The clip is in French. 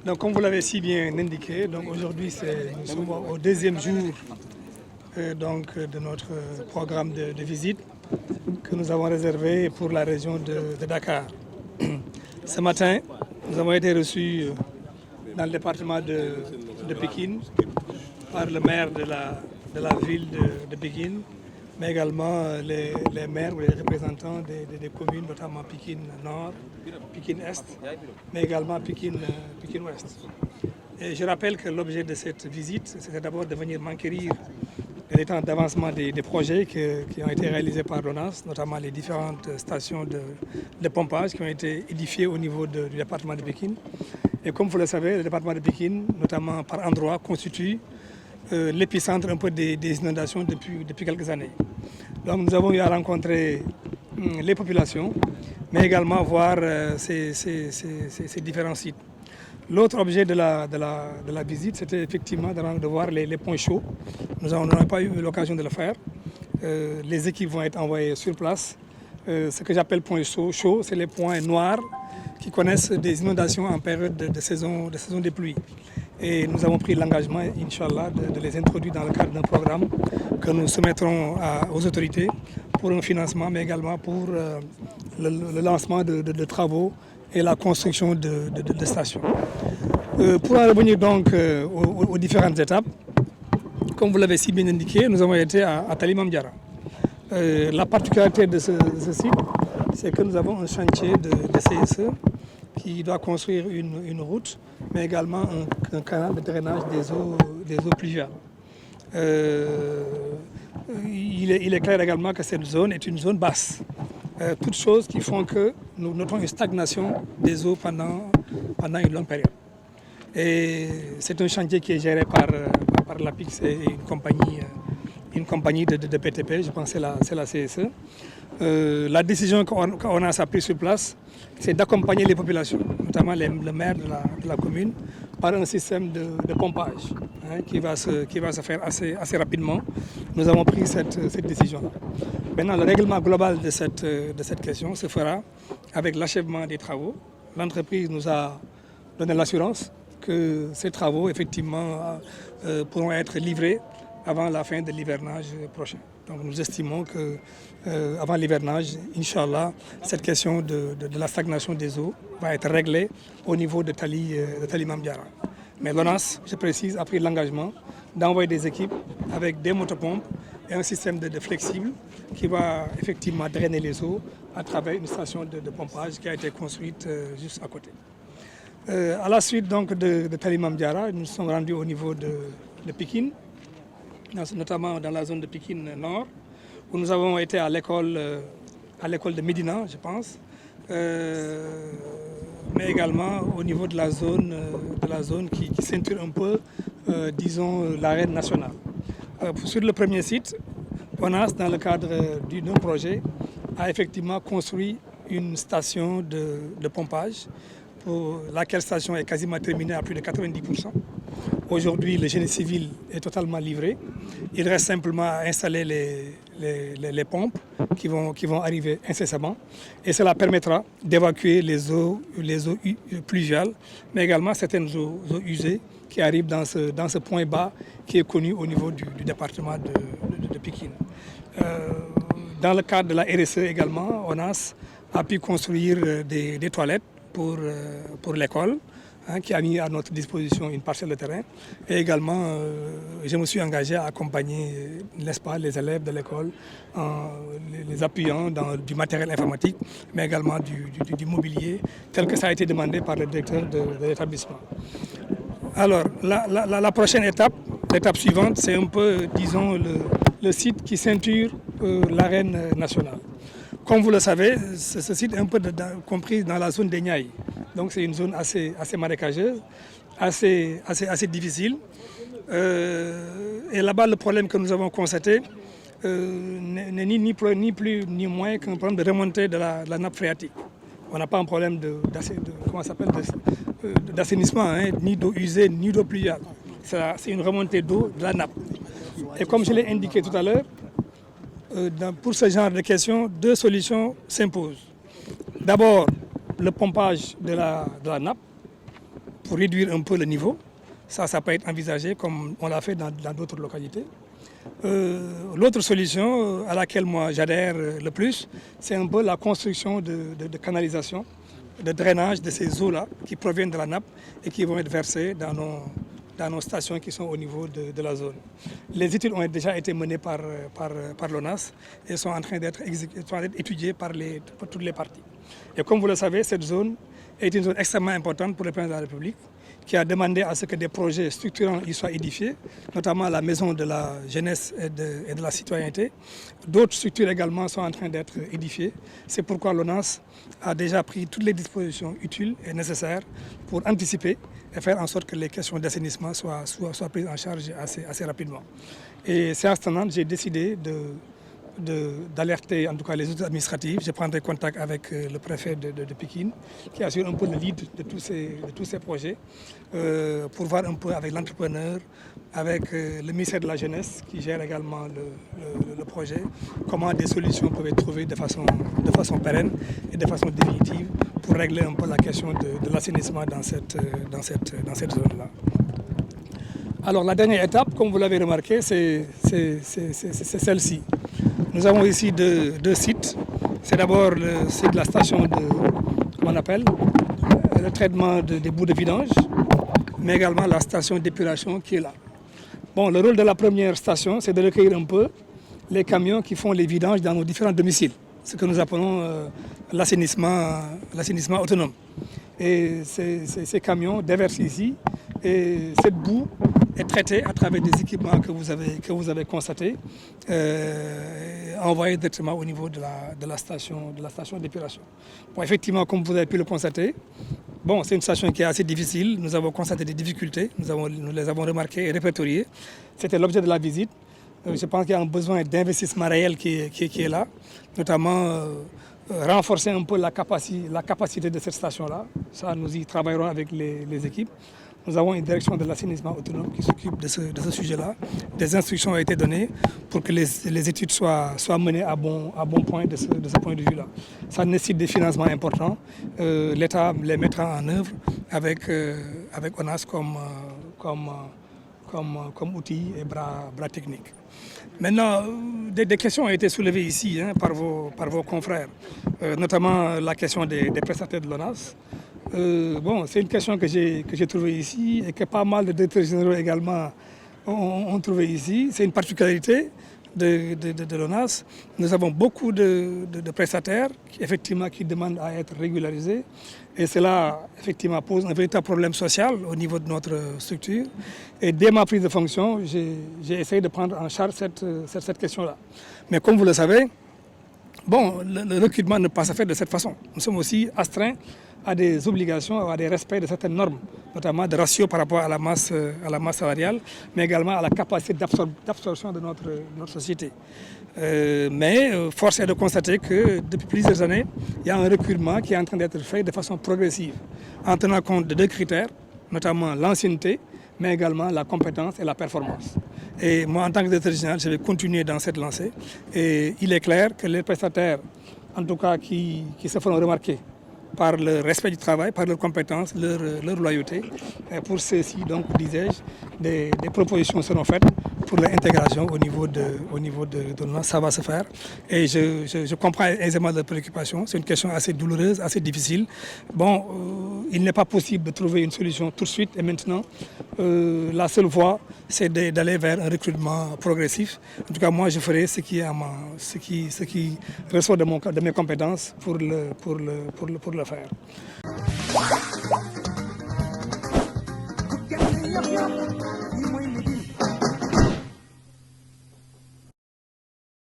Donc, comme vous l'avez si bien indiqué, donc aujourd'hui nous sommes au deuxième jour de notre programme de visite que nous avons réservé pour la région de Dakar. Ce matin, nous avons été reçus dans le département de Pékin par le maire de la ville de Pékin, mais également les maires ou les représentants des communes, notamment Pékin Nord, Pékin Est, mais également Pékin Ouest. Et je rappelle que l'objet de cette visite, c'était d'abord de venir m'enquérir de l'état d'avancement des projets qui ont été réalisés par l'ONAS, notamment les différentes stations de pompage qui ont été édifiées au niveau du département de Pékin. Et comme vous le savez, le département de Pékin, notamment par endroits, constitue l'épicentre un peu des inondations depuis quelques années. Donc nous avons eu à rencontrer les populations, mais également voir ces différents sites. L'autre objet de la visite, c'était effectivement de voir les points chauds. Nous n'avons pas eu l'occasion de le faire. Les équipes vont être envoyées sur place. Ce que j'appelle points chauds, c'est les points noirs qui connaissent des inondations en période de saison des pluies. Et nous avons pris l'engagement, Inch'Allah, de les introduire dans le cadre d'un programme que nous soumettrons aux autorités pour un financement, mais également pour le lancement de travaux et la construction de stations. Pour en revenir donc aux différentes étapes, comme vous l'avez si bien indiqué, nous avons été à Talimam Diara. La particularité de ce site, c'est que nous avons un chantier de CSE qui doit construire une route, mais également un canal de drainage des eaux pluviales. Il est clair également que cette zone est une zone basse. Toutes choses qui font que nous notons une stagnation des eaux pendant une longue période. Et c'est un chantier qui est géré par l'APIX et une compagnie de PTP, je pense que c'est la CSE. La décision qu'on a prise sur place, c'est d'accompagner les populations, notamment le maire de la commune, par un système de pompage qui va se faire assez rapidement. Nous avons pris cette décision-là. Maintenant, le règlement global de cette question se fera avec l'achèvement des travaux. L'entreprise nous a donné l'assurance que ces travaux, effectivement, pourront être livrés avant la fin de l'hivernage prochain. Donc nous estimons qu'avant l'hivernage, Inch'Allah, cette question de la stagnation des eaux va être réglée au niveau de Talimam Diara. Mais l'ONAS, je précise, a pris l'engagement d'envoyer des équipes avec des motopompes et un système de flexible qui va effectivement drainer les eaux à travers une station de pompage qui a été construite juste à côté. À la suite donc de Talimam Diara, nous sommes rendus au niveau de Pékin, notamment dans la zone de Pékin Nord, où nous avons été à l'école de Médina, je pense, mais également au niveau de la zone qui ceinture un peu, disons, l'arène nationale. Sur le premier site, ONAS, dans le cadre d'un projet, a effectivement construit une station de pompage, pour laquelle station est quasiment terminée à plus de 90%. Aujourd'hui, le génie civil est totalement livré. Il reste simplement à installer les pompes qui vont arriver incessamment. Et cela permettra d'évacuer les eaux pluviales, mais également certaines eaux usées qui arrivent dans ce point bas qui est connu au niveau du département de Pékin. Dans le cadre de la RSE également, ONAS a pu construire des toilettes pour l'école, qui a mis à notre disposition une parcelle de terrain. Et également, je me suis engagé à accompagner, n'est-ce pas, les élèves de l'école en les appuyant dans du matériel informatique, mais également du mobilier, tel que ça a été demandé par le directeur de l'établissement. Alors, la prochaine étape, l'étape suivante, c'est un peu, disons, le site qui ceinture l'arène nationale. Comme vous le savez, ce site est un peu compris dans la zone des Niayes. Donc c'est une zone assez marécageuse, assez difficile. Et là-bas, le problème que nous avons constaté n'est ni plus ni moins qu'un problème de remontée de la nappe phréatique. On n'a pas un problème d'assainissement, ni d'eau usée, ni d'eau pluviale. C'est une remontée d'eau de la nappe. Et comme je l'ai indiqué tout à l'heure, pour ce genre de questions, deux solutions s'imposent. D'abord, le pompage de la nappe pour réduire un peu le niveau. Ça peut être envisagé comme on l'a fait dans d'autres localités. L'autre solution à laquelle moi j'adhère le plus, c'est un peu la construction de canalisations, de drainage de ces eaux-là qui proviennent de la nappe et qui vont être versées dans nos stations qui sont au niveau de la zone. Les études ont déjà été menées par l'ONAS et sont en train d'être étudiées par toutes les parties. Et comme vous le savez, cette zone est une zone extrêmement importante pour le président de la République, qui a demandé à ce que des projets structurants y soient édifiés, notamment la maison de la jeunesse et de la citoyenneté. D'autres structures également sont en train d'être édifiées. C'est pourquoi l'ONAS a déjà pris toutes les dispositions utiles et nécessaires pour anticiper et faire en sorte que les questions d'assainissement soient prises en charge assez rapidement. Et séance tenante, j'ai décidé d'alerter en tout cas les autorités administratives. Je prendrai contact avec le préfet de Pikine qui assure un peu le lead de tous ces projets pour voir un peu avec l'entrepreneur, avec le ministère de la Jeunesse qui gère également le projet, comment des solutions peuvent être trouvées de façon pérenne et de façon définitive pour régler un peu la question de l'assainissement dans cette zone-là. Alors la dernière étape, comme vous l'avez remarqué, c'est celle-ci. Nous avons ici deux sites. C'est d'abord le site de la station le traitement des bouts de vidange, mais également la station d'épuration qui est là. Bon, le rôle de la première station, c'est de recueillir un peu les camions qui font les vidanges dans nos différents domiciles, ce que nous appelons l'assainissement autonome. Et ces camions déversent ici et cette boue est traitée à travers des équipements que vous avez constatés, envoyés directement au niveau de la station d'épuration. Bon, effectivement, comme vous avez pu le constater, bon, c'est une station qui est assez difficile. Nous avons constaté des difficultés, nous les avons remarquées et répertoriées. C'était l'objet de la visite. Je pense qu'il y a un besoin d'investissement réel qui est là, notamment renforcer un peu la capacité de cette station-là. Ça, nous y travaillerons avec les équipes. Nous avons une direction de l'assainissement autonome qui s'occupe de ce sujet-là. Des instructions ont été données pour que les études soient menées à bon point de ce point de vue-là. Ça nécessite des financements importants. L'État les mettra en œuvre avec ONAS comme outil et bras techniques. Maintenant, des questions ont été soulevées ici par vos confrères, notamment la question des prestataires de l'ONAS. Bon, c'est une question que j'ai trouvée ici et que pas mal de directeurs généraux également ont trouvé ici. C'est une particularité de l'ONAS. Nous avons beaucoup de prestataires qui demandent à être régularisés. Et cela, effectivement, pose un véritable problème social au niveau de notre structure. Et dès ma prise de fonction, j'ai essayé de prendre en charge cette question-là. Mais comme vous le savez, bon, le recrutement ne peut pas se faire de cette façon. Nous sommes aussi astreints à des obligations, à des respects de certaines normes, notamment de ratio par rapport à la masse salariale, mais également à la capacité d'absorption de notre société. Mais force est de constater que depuis plusieurs années, il y a un recrutement qui est en train d'être fait de façon progressive, en tenant compte de deux critères, notamment l'ancienneté, mais également la compétence et la performance. Et moi, en tant que directeur général, je vais continuer dans cette lancée. Et il est clair que les prestataires, en tout cas qui se feront remarquer par le respect du travail, par leurs compétences, leur loyauté. Et pour ceci, donc, disais-je, des propositions seront faites pour l'intégration au niveau de l'ONAS. Ça va se faire. Et je comprends aisément leurs préoccupations. C'est une question assez douloureuse, assez difficile. Bon, il n'est pas possible de trouver une solution tout de suite et maintenant. La seule voie, c'est d'aller vers un recrutement progressif. En tout cas, moi, je ferai ce qui ressort de mes compétences pour le faire.